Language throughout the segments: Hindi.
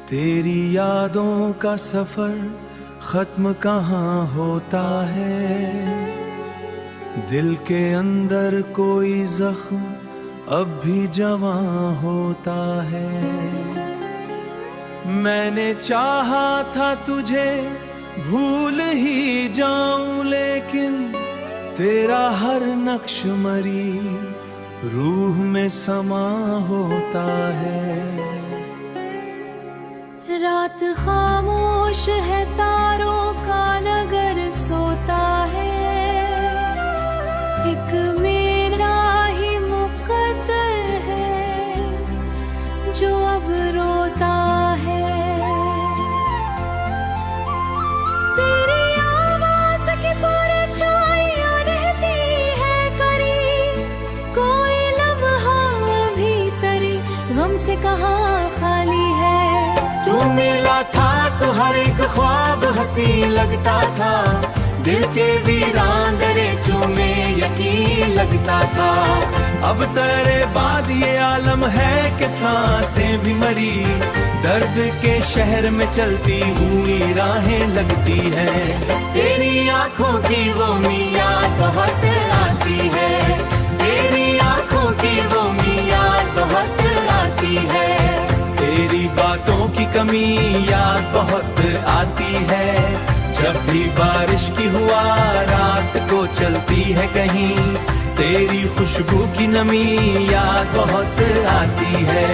तेरी यादों का सफर खत्म कहाँ होता है, दिल के अंदर कोई जख्म अब भी जवां होता है। मैंने चाहा था तुझे भूल ही जाऊं, लेकिन तेरा हर नक्श मरी रूह में समा होता है। रात खामोश है, तारों का नगर सोता है, एक मेरा ही मुकद्दर है जो अब रोता है। तेरी आवाज़ की परछाइयां रहती है करीब, कोई लम्हा भीतर गम से कहाँ खाली है। तू मिला था तो हर एक ख्वाब हंसी लगता था, दिल के वीरान दरिचों में यकीन लगता था। अब तेरे बाद ये आलम है कि सांसें भी मरी, दर्द के शहर में चलती हुई राहें लगती हैं। तेरी आंखों की वो याद बहुत आती है, तेरी आंखों की वो याद बहुत आती है। तेरी बातों की कमी याद बहुत आती है, जब भी बारिश की हुआ रात को चलती है कहीं, तेरी खुशबू की नमी याद बहुत आती है।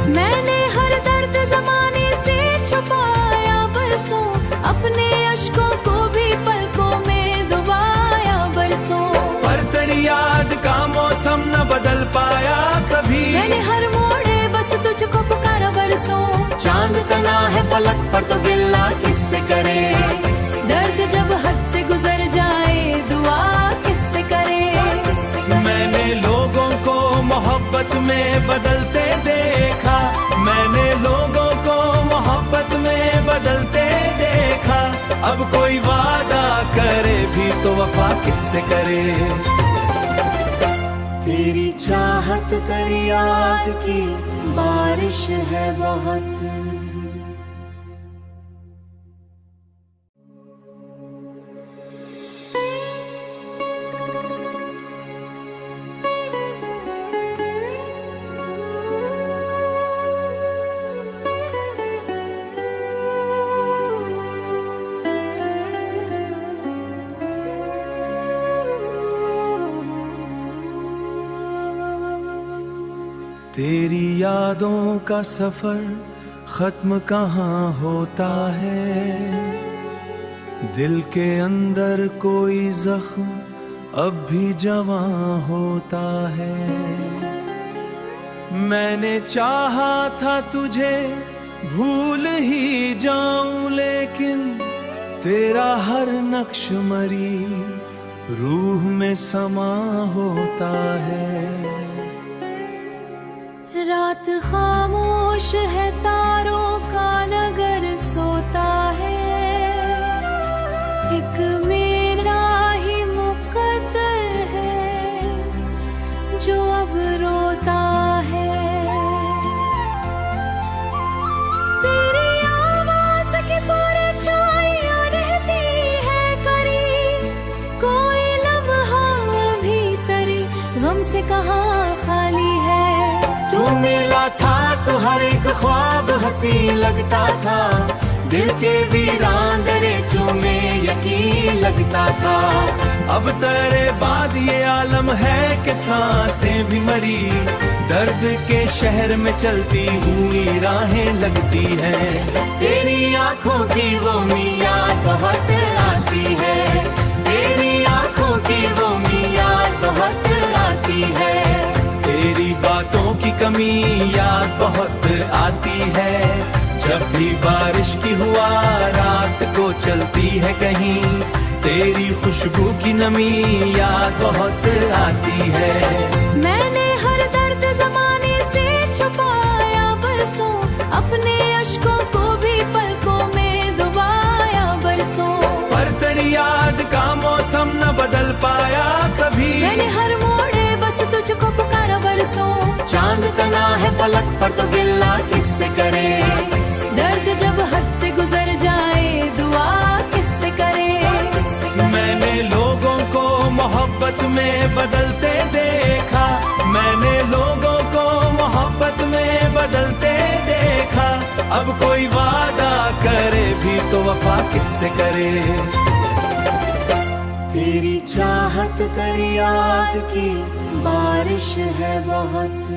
मैंने हर दर्द जमाने से छुपाया बरसों, अपने अश्कों को भी पलकों में डुबाया बरसों, पर तेरी याद का मौसम न बदल पाया कभी। मैंने हर मोड़े बस तुझको पुकारा बरसों। चांद तना है फलक पर तो गिल्ला किससे करे, दर्द जब हद से गुजर जाए दुआ किससे करे। मैंने लोगों को मोहब्बत में बदलते देखा, मैंने लोगों को मोहब्बत में बदलते देखा। अब कोई वादा करे भी तो वफा किससे करे। तेरी चाहत तेरी याद की बारिश है बहुत। तेरी यादों का सफर खत्म कहाँ होता है, दिल के अंदर कोई जख्म अब भी जवां होता है। मैंने चाहा था तुझे भूल ही जाऊं, लेकिन तेरा हर नक्श मरी रूह में समा होता है। रात खामोश है, तारों का नगर सोता है, एक मेरा ही मुकद्दर है जो अब रोता है। तेरी आवाज़ की परछाइयां रहती है करीब, कोई लम्हा भीतर गम से कहाँ खाली है। तू मिला था तो हर एक ख्वाब हंसी लगता था, दिल के वीरान दरिचों में यकीन लगता था। अब तेरे बाद ये आलम है कि सांसें भी मरी, दर्द के शहर में चलती हुई राहें लगती हैं। तेरी आंखों की वो याद बहुत आती है, तेरी आंखों की वो याद बहुत आती है। तेरी बातों की कमी याद बहुत आती है, जब भी बारिश की हुआ रात को चलती है कहीं, तेरी खुशबू की नमी याद बहुत आती है। मैंने हर दर्द जमाने से छुपाया बरसों, अपने अश्कों को भी पलकों में डुबाया बरसों, पर तेरी याद का मौसम न बदल पाया कभी। मैंने हर मोड़े बस तुझको पुकारा बरसों। चांद तना है फलक पर तो गिल्ला किससे करे, दर्द मोहब्बत में बदलते देखा, मैंने लोगों को मोहब्बत में बदलते देखा। अब कोई वादा करे भी तो वफा किससे करे। तेरी चाहत कर याद की बारिश है बहुत।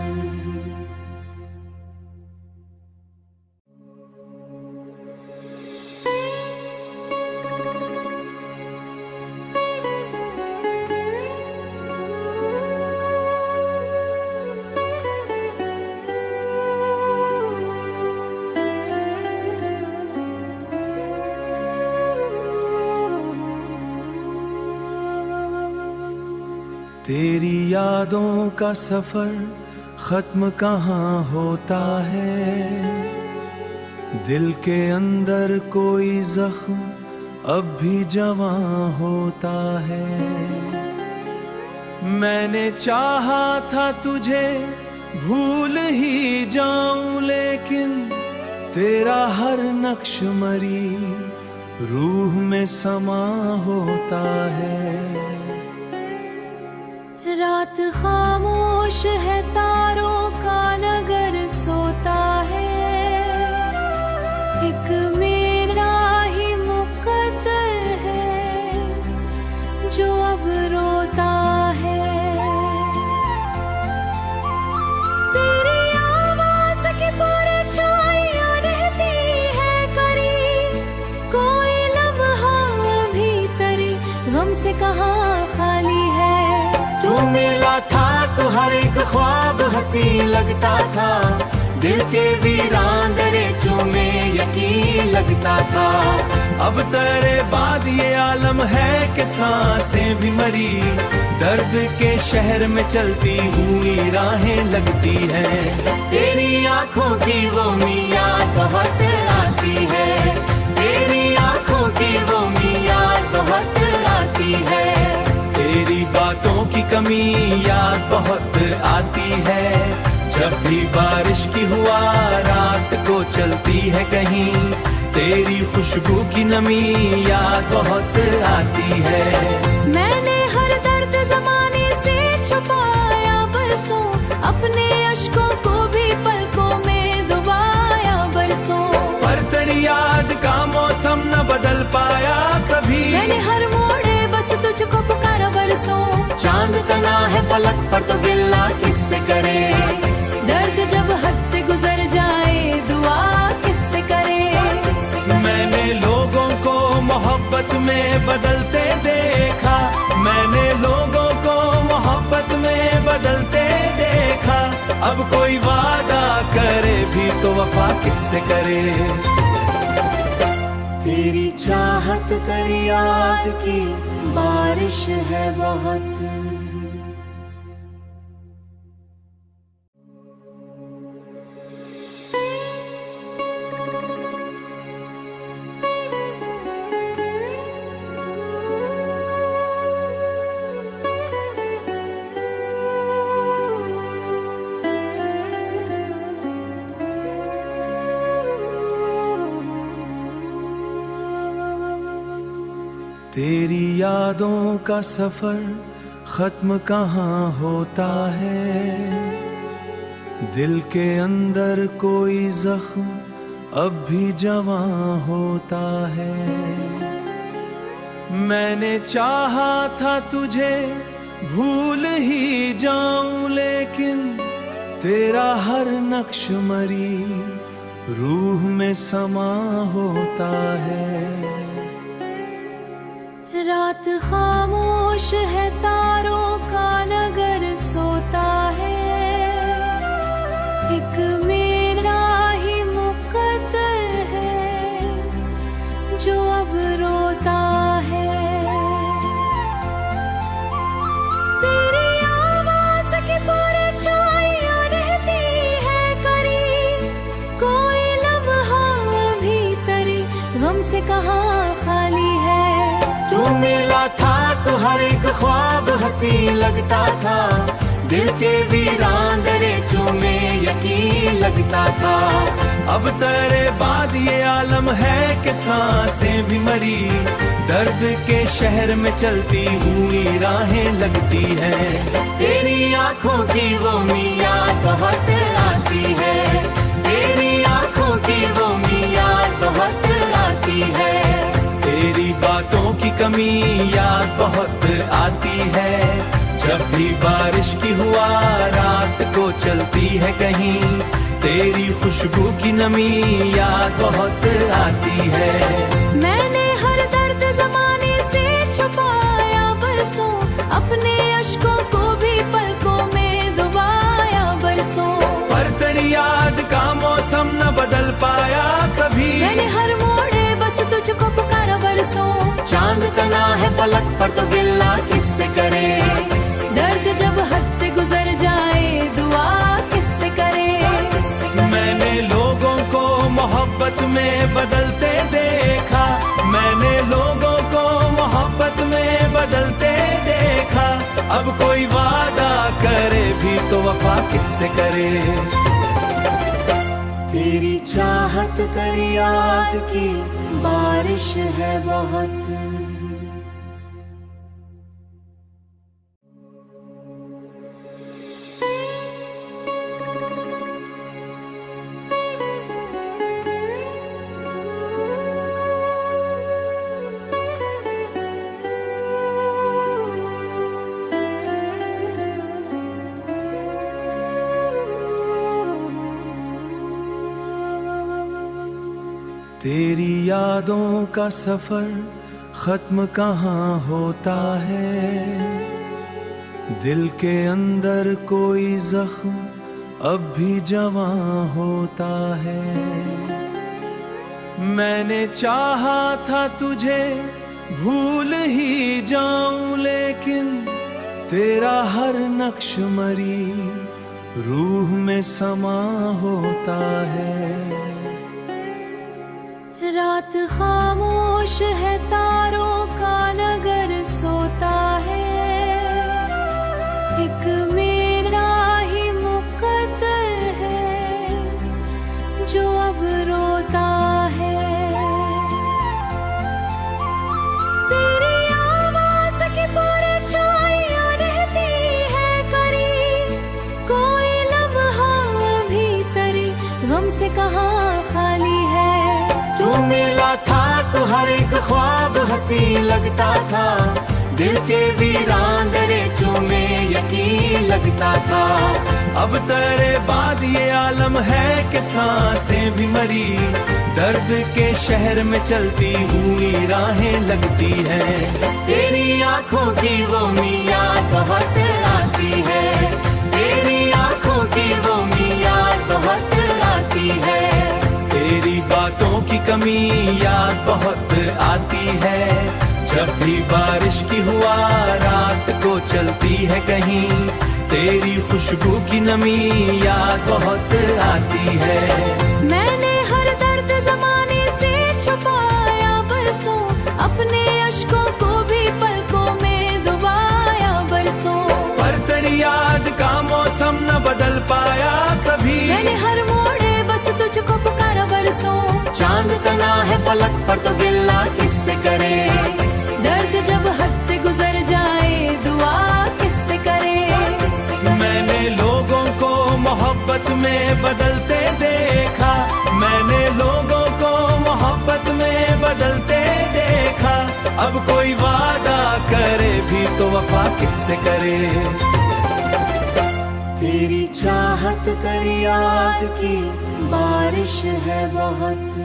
तेरी यादों का सफर खत्म कहाँ होता है, दिल के अंदर कोई जख्म अब भी जवां होता है। मैंने चाहा था तुझे भूल ही जाऊं, लेकिन तेरा हर नक्श मरी रूह में समा होता है। रात खामोश है, तारों का नगर सोता है, एक मेरा ही मुकद्दर है जो अब रोता है। तेरी आवाज की परछाइयां रहती है करीब, कोई लम्हा भीतर गम से कहाँ खाली है। तू मिला था तो हर एक ख्वाब हंसी लगता था, दिल के वीरान दरेचों में यकीन लगता था। अब तेरे बाद ये आलम है कि सांसें भी मरी, दर्द के शहर में चलती हुई राहें लगती हैं। तेरी आंखों की वो मियाँ बहुत आती है, तेरी आंखों की वो मियाँ बहुत आती है। तेरी बातों की कमी याद बहुत आती है, जब भी बारिश की हुआ रात को चलती है कहीं, तेरी खुशबू की नमी याद बहुत आती है। मैंने हर दर्द जमाने से छुपाया बरसों, अपने अश्कों को भी पलकों में डुबाया बरसों, पर तेरी याद का मौसम न बदल पाया कभी। मैंने हर मोड़े बस तुझको पुकारा बरसों। चांद तना है फलक पर तो गिल्ला किससे करे, दर्द जब हद से गुजर जाए दुआ किससे करे। मैंने लोगों को मोहब्बत में बदलते देखा, मैंने लोगों को मोहब्बत में बदलते देखा। अब कोई वादा करे भी तो वफा किससे करे। तेरी चाहत कर याद की बारिश है बहुत। तेरी यादों का सफर खत्म कहाँ होता है, दिल के अंदर कोई जख्म अब भी जवां होता है। मैंने चाहा था तुझे भूल ही जाऊं, लेकिन तेरा हर नक्श मरी रूह में समा होता है। रात खामोश है, तारों का नगर सोता है, एक मेरा ही मुकद्दर है जो अब रोता है। तेरी आवाज की परछाइयां रहती है करीब, कोई लम्हा भीतर गम से कहाँ खाली है। तू मिला था तो हर एक ख्वाब हंसी लगता था, दिल के वीरान दरेचों में यकीन लगता था। अब तेरे बाद ये आलम है कि सांसें भी मरी, दर्द के शहर में चलती हुई राहें लगती हैं। तेरी आंखों की वो मिया बहुत आती है, तेरी आंखों की वो मिया बहुत आती है। तेरी बातों की कमी याद बहुत आती है, जब भी बारिश की हुआ रात को चलती है कहीं, तेरी खुशबू की नमी याद बहुत आती है। मैंने हर दर्द जमाने से छुपाया बरसों, अपने अश्कों को भी पलकों में डुबाया बरसों। पर तेरी याद का मौसम न बदल पाया कभी, मैंने हर मोड़े बस तुझको पुकारा बरसों। चांद तना है फलक पर तो गिल्ला किससे करे, दर्द जब हद से गुजर जाए दुआ किससे करे। मैंने लोगों को मोहब्बत में बदलते देखा, मैंने लोगों को मोहब्बत में बदलते देखा। अब कोई वादा करे भी तो वफा किससे करे। तेरी चाहत तेरी याद की बारिश है बहुत। तेरी यादों का सफर खत्म कहाँ होता है, दिल के अंदर कोई जख्म अब भी जवां होता है। मैंने चाहा था तुझे भूल ही जाऊं, लेकिन तेरा हर नक्श मरी रूह में समा होता है। रात खामोश है तारों का नगर सोता है, एक मेरा ही मुकद्दर है जो अब रोता है। तेरी आवाज की परछाइयां रहती है करीब, कोई लम्हा भी तेरे गम से कहाँ खाली है। तू मिला था तो हर एक ख्वाब हंसी लगता था, दिल के वीरान दरिचों में यकीन लगता था। अब तेरे बाद ये आलम है कि सांसें भी मरी, दर्द के शहर में चलती हुई राहें लगती हैं। तेरी आंखों की वो मिया बहुत आती है, तेरी आंखों की वो मिया बहुत आती है। तेरी बातों की कमी याद बहुत आती है, जब भी बारिश की हुआ रात को चलती है कहीं, तेरी खुशबू की नमी याद बहुत आती है। मैंने हर दर्द जमाने से छुपाया बरसों, अपने अश्कों को भी पलकों में डुबाया बरसों। पर तेरी याद का मौसम न बदल पाया कभी, मैंने हर मोड़े बस तुझको पुकारा बरसों। चांद तना है फलक पर तो गिल्ला किससे करे, दर्द जब हद से गुजर जाए दुआ किससे करे। मैंने लोगों को मोहब्बत में बदलते देखा, मैंने लोगों को मोहब्बत में बदलते देखा। अब कोई वादा करे भी तो वफा किससे करे। तेरी चाहत तेरी याद की बारिश है बहुत।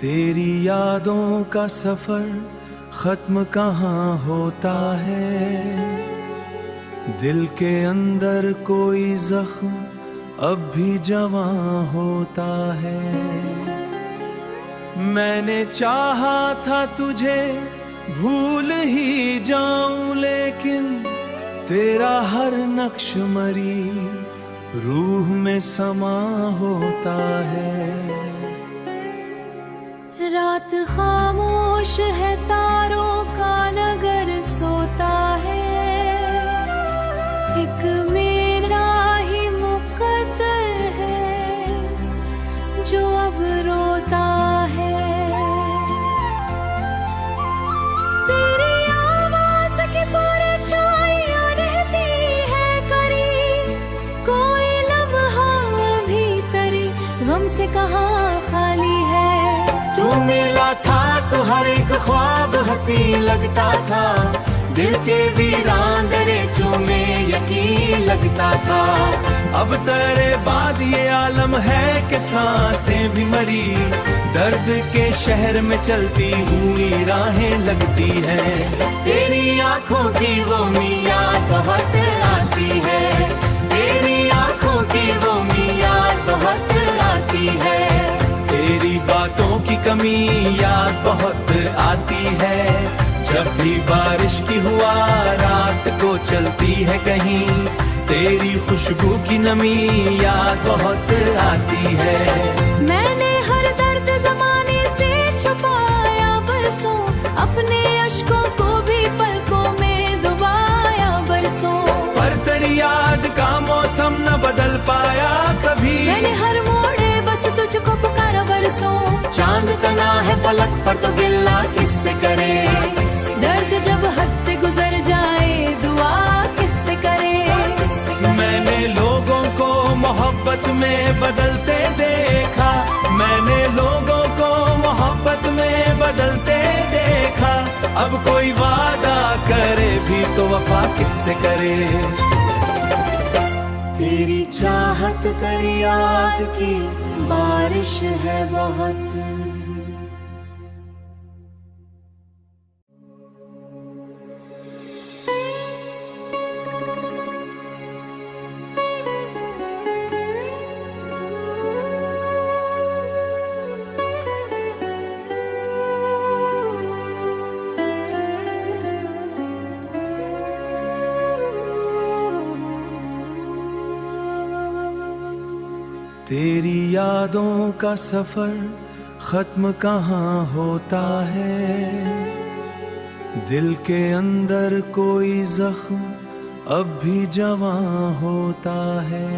तेरी यादों का सफर खत्म कहाँ होता है, दिल के अंदर कोई जख्म अब भी जवां होता है। मैंने चाहा था तुझे भूल ही जाऊं, लेकिन तेरा हर नक्श मरी रूह में समा होता है। रात खामोश है, तारों का नगर सोता है, एक मेरा ही मुकद्दर है जो अब रोता है। तेरी आवाज़ की परछाइयाँ रहती है करीब, कोई लम्हा भीतरी गम से कहाँ खाली है। तू मिला था तो हर एक ख्वाब हंसी लगता था, दिल के वीरान दरिचों में यकीन लगता था। अब तेरे बाद ये आलम है कि सांसें भी मरी, दर्द के शहर में चलती हुई राहें लगती हैं। तेरी आंखों की वो याद बहुत आती है, तेरी आंखों की वो याद बहुत आती है। तेरी बातों की कमी याद बहुत आती है, जब भी बारिश की हुआ रात को चलती है कहीं, तेरी खुशबू की नमी याद बहुत आती है। मैंने हर दर्द जमाने से छुपाया बरसों, अपने अश्कों को भी पलकों में डुबाया बरसों, पर तेरी याद का मौसम न बदल पाया कभी। मैंने हर मोड़े बस तुझको पुकारा बरसों। चांद तना है फलक पर तो गिल्ला किससे करे, दर्द जब हद से गुजर जाए दुआ किससे करे। मैंने लोगों को मोहब्बत में बदलते देखा, मैंने लोगों को मोहब्बत में बदलते देखा। अब कोई वादा करे भी तो वफा किससे करे। तेरी चाहत तेरी याद की बारिश है बहुत। तेरी यादों का सफर खत्म कहाँ होता है, दिल के अंदर कोई जख्म अब भी जवां होता है।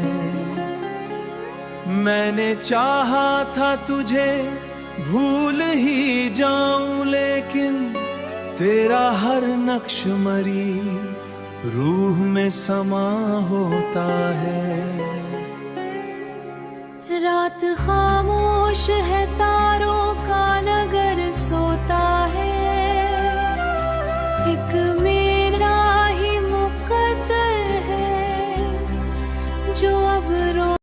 मैंने चाहा था तुझे भूल ही जाऊं, लेकिन तेरा हर नक्श मरी रूह में समा होता है। रात खामोश है,